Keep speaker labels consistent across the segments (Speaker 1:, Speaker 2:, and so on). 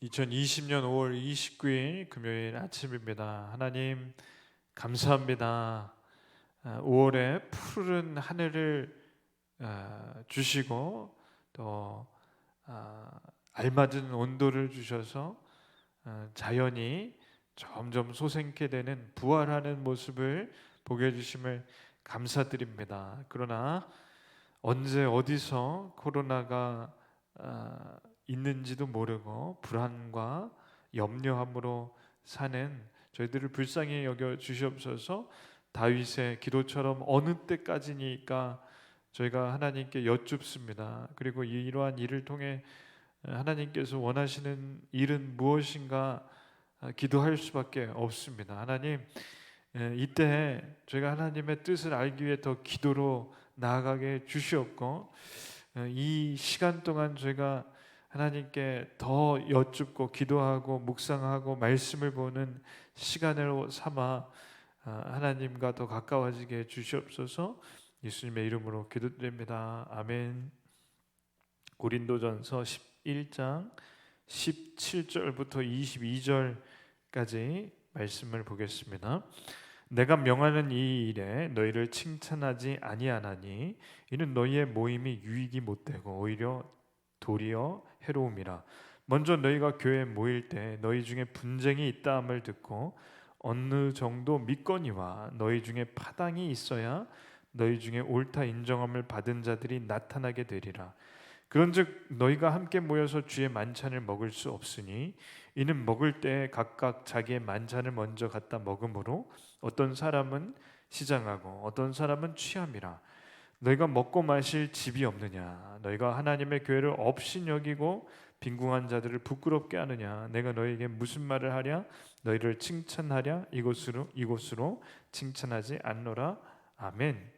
Speaker 1: 2020년 5월 29일 금요일 아침입니다. 하나님 감사합니다. 5월에 푸른 하늘을 주시고 또 알맞은 온도를 주셔서 자연이 점점 솟게 되는 부활하는 모습을 보게 해주심을 감사드립니다. 그러나 언제 어디서 코로나가 있는지도 모르고 불안과 염려함으로 사는 저희들을 불쌍히 여겨 주시옵소서. 다윗의 기도처럼 어느 때까지니까 저희가 하나님께 여쭙습니다. 그리고 이러한 일을 통해 하나님께서 원하시는 일은 무엇인가 기도할 수밖에 없습니다. 하나님, 이때 저희가 하나님의 뜻을 알기 위해 더 기도로 나아가게 주시옵고, 이 시간 동안 저희가 하나님께 더 여쭙고 기도하고 묵상하고 말씀을 보는 시간으로 삼아 하나님과 더 가까워지게 주시옵소서. 예수님의 이름으로 기도드립니다. 아멘. 고린도전서 11장 17절부터 22절까지 말씀을 보겠습니다. 내가 명하는 이 일에 너희를 칭찬하지 아니하나니 이는 너희의 모임이 유익이 못되고 오히려 도리어 해로움이라. 먼저 너희가 교회에 모일 때 너희 중에 분쟁이 있다함을 듣고 어느 정도 믿거니와 너희 중에 파당이 있어야 너희 중에 옳다 인정함을 받은 자들이 나타나게 되리라. 그런즉 너희가 함께 모여서 주의 만찬을 먹을 수 없으니 이는 먹을 때 각각 자기의 만찬을 먼저 갖다 먹으므로 어떤 사람은 시장하고 어떤 사람은 취함이라. 너희가 먹고 마실 집이 없느냐? 너희가 하나님의 교회를 업신 여기고 빈궁한 자들을 부끄럽게 하느냐? 내가 너희에게 무슨 말을 하랴? 너희를 칭찬하랴? 이곳으로 칭찬하지 않노라. 아멘.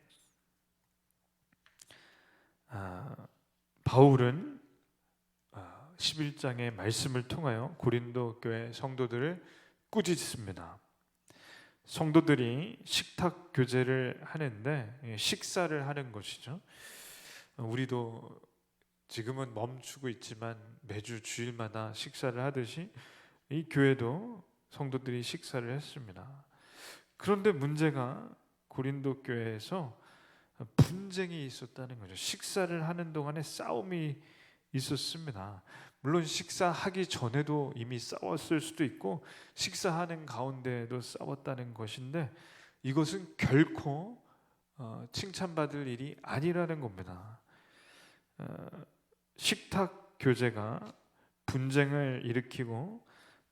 Speaker 1: 바울은 11장의 말씀을 통하여 고린도 교회 성도들을 꾸짖습니다. 성도들이 식탁 교제를 하는데 식사를 하는 것이죠. 우리도 지금은 멈추고 있지만 매주 주일마다 식사를 하듯이 이 교회도 성도들이 식사를 했습니다. 그런데 문제가 고린도 교회에서 분쟁이 있었다는 거죠. 식사를 하는 동안에 싸움이 있었습니다. 물론 식사하기 전에도 이미 싸웠을 수도 있고 식사하는 가운데에도 싸웠다는 것인데 이것은 결코 칭찬받을 일이 아니라는 겁니다. 식탁 교제가 분쟁을 일으키고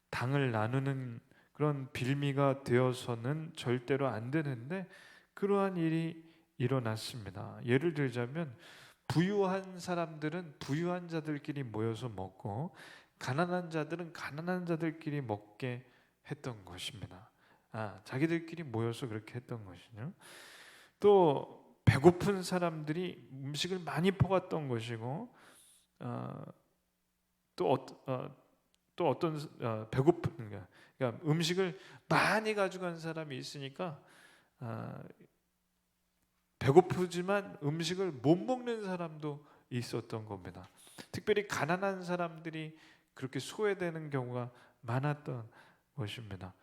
Speaker 1: 당을 나누는 그런 빌미가 되어서는 절대로 안 되는데 그러한 일이 일어났습니다. 예를 들자면 부유한 사람들은 부유한 자들끼리 모여서 먹고 가난한 자들은 가난한 자들끼리 먹게 했던 것입니다. 자기들끼리 모여서 그렇게 했던 것이죠. 또 배고픈 사람들이 음식을 많이 퍼갔던 것이고 또 어떤 배고픈 그러니까 음식을 많이 가져간 사람이 있으니까 배고프지만 음식을 못 먹는 사람도 있었던 겁니다. 특별히 가난한 사람들이 그렇게 소외되는 경우가 많았던 것입니다.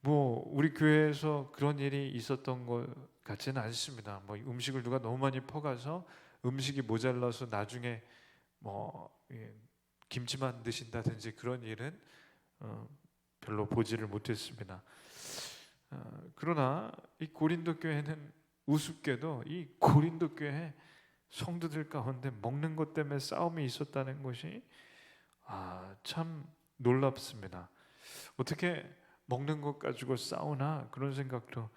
Speaker 1: 우리 교회에서 그런 일이 있었던 것 같지는 않습니다. 음식을 누가 너무 많이 퍼가서 음식이 모자라서 나중에 김치만 드신다든지 그런 일은 별로 보지를 못했습니다. 그러나 이 고린도 교회는 우습게도 이 고린도 교회 성도들 가운데 먹는 것 때문에 싸움이 있었다는 것이 참 놀랍습니다. 어떻게 먹는 것 가지고 싸우나 그런 생각도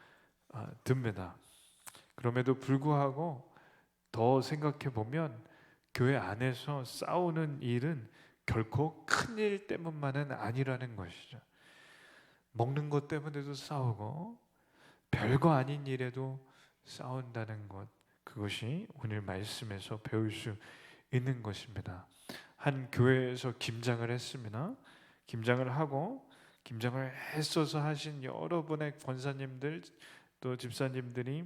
Speaker 1: 듭니다. 그럼에도 불구하고 더 생각해 보면 교회 안에서 싸우는 일은 결코 큰 일 때문만은 아니라는 것이죠. 먹는 것 때문에도 싸우고 별거 아닌 일에도 싸운다는 것, 그것이 오늘 말씀에서 배울 수 있는 것입니다. 한 교회에서 김장을 했습니다. 김장을 하고 김장을 애써서 하신 여러분의 권사님들 또 집사님들이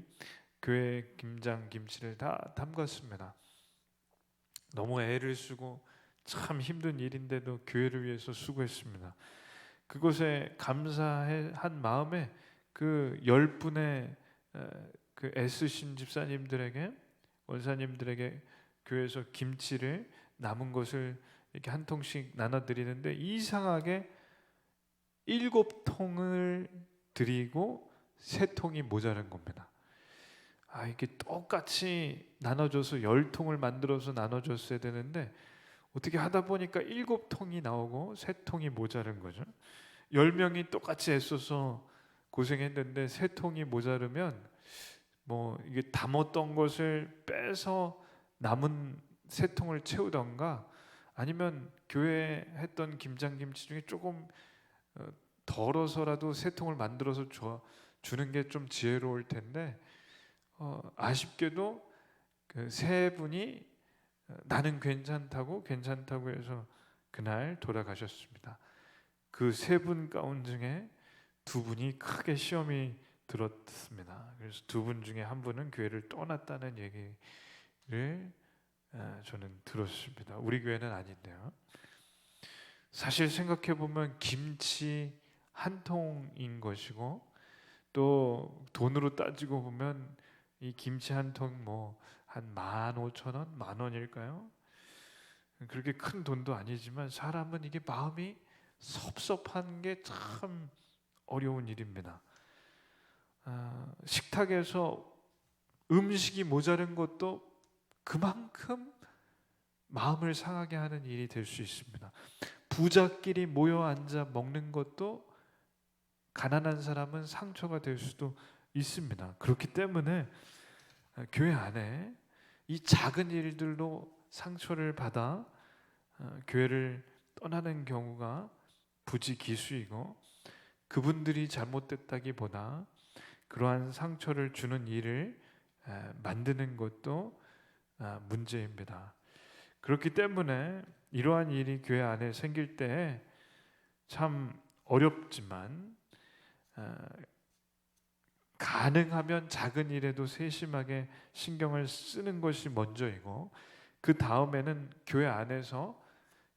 Speaker 1: 교회 김장 김치를 다 담갔습니다. 너무 애를 쓰고 참 힘든 일인데도 교회를 위해서 수고했습니다. 그것에 감사한 마음에 그 10분의 그 애쓰신 집사님들에게, 원사님들에게 교회에서 김치를 남은 것을 이렇게 한 통씩 나눠드리는데, 이상하게 7통을 드리고 3통이 모자란 겁니다. 이게 똑같이 나눠줘서 10통을 만들어서 나눠줬어야 되는데 어떻게 하다 보니까 7통이 나오고 3통이 모자란 거죠. 10명이 똑같이 애써서 고생했는데 3통이 모자르면 뭐 이게 담았던 것을 빼서 남은 3통을 채우던가, 아니면 교회에 했던 김장김치 중에 조금 덜어서라도 3통을 만들어서 주는 게 좀 지혜로울 텐데, 아쉽게도 그 3분이 나는 괜찮다고 해서 그날 돌아가셨습니다. 그 3분 가운데 중에 2분이 크게 시험이 들었습니다. 그래서 2분 중에 1분은 교회를 떠났다는 얘기를 저는 들었습니다. 우리 교회는 아닌데요. 사실 생각해 보면 김치 한 통인 것이고, 또 돈으로 따지고 보면 이 김치 한 통 뭐 한 15,000원, 10,000원일까요? 그렇게 큰 돈도 아니지만 사람은 이게 마음이 섭섭한 게 참 어려운 일입니다. 식탁에서 음식이 모자른 것도 그만큼 마음을 상하게 하는 일이 될 수 있습니다. 부자끼리 모여 앉아 먹는 것도 가난한 사람은 상처가 될 수도 있습니다. 그렇기 때문에 교회 안에 이 작은 일들로 상처를 받아 교회를 떠나는 경우가 부지기수이고, 그분들이 잘못됐다기보다 그러한 상처를 주는 일을 만드는 것도 문제입니다. 그렇기 때문에 이러한 일이 교회 안에 생길 때 참 어렵지만, 가능하면 작은 일에도 세심하게 신경을 쓰는 것이 먼저이고, 그 다음에는 교회 안에서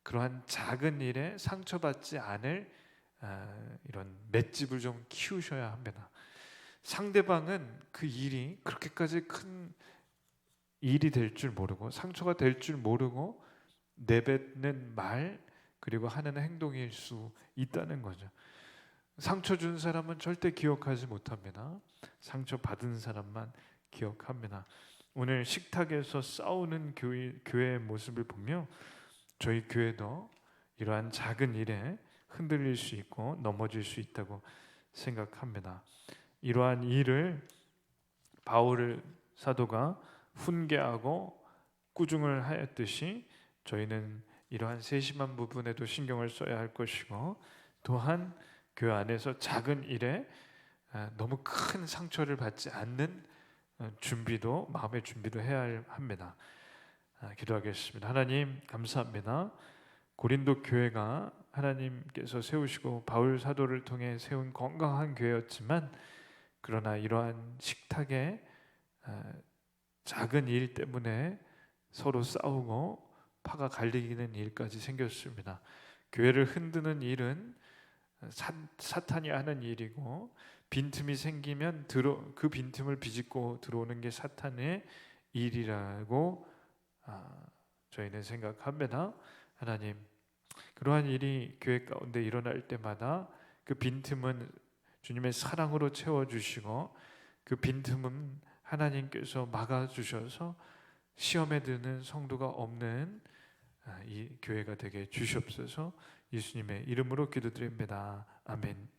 Speaker 1: 그러한 작은 일에 상처받지 않을 이런 맷집을 좀 키우셔야 합니다. 상대방은 그 일이 그렇게까지 큰 일이 될 줄 모르고 상처가 될 줄 모르고 내뱉는 말, 그리고 하는 행동일 수 있다는 거죠. 상처 준 사람은 절대 기억하지 못합니다. 상처 받은 사람만 기억합니다. 오늘 식탁에서 싸우는 교회의 모습을 보며 저희 교회도 이러한 작은 일에 흔들릴 수 있고 넘어질 수 있다고 생각합니다. 이러한 일을 바울 사도가 훈계하고 꾸중을 하였듯이 저희는 이러한 세심한 부분에도 신경을 써야 할 것이고, 또한 교회 안에서 작은 일에 너무 큰 상처를 받지 않는 준비도, 마음의 준비도 해야 합니다. 기도하겠습니다. 하나님 감사합니다. 고린도 교회가 하나님께서 세우시고 바울 사도를 통해 세운 건강한 교회였지만, 그러나 이러한 식탁에 작은 일 때문에 서로 싸우고 파가 갈리는 일까지 생겼습니다. 교회를 흔드는 일은 사탄이 하는 일이고, 빈틈이 생기면 그 빈틈을 비집고 들어오는 게 사탄의 일이라고 저희는 생각합니다. 하나님, 그러한 일이 교회 가운데 일어날 때마다 그 빈틈은 주님의 사랑으로 채워주시고, 그 빈틈은 하나님께서 막아주셔서 시험에 드는 성도가 없는 이 교회가 되게 주시옵소서. 예수님의 이름으로 기도드립니다. 아멘.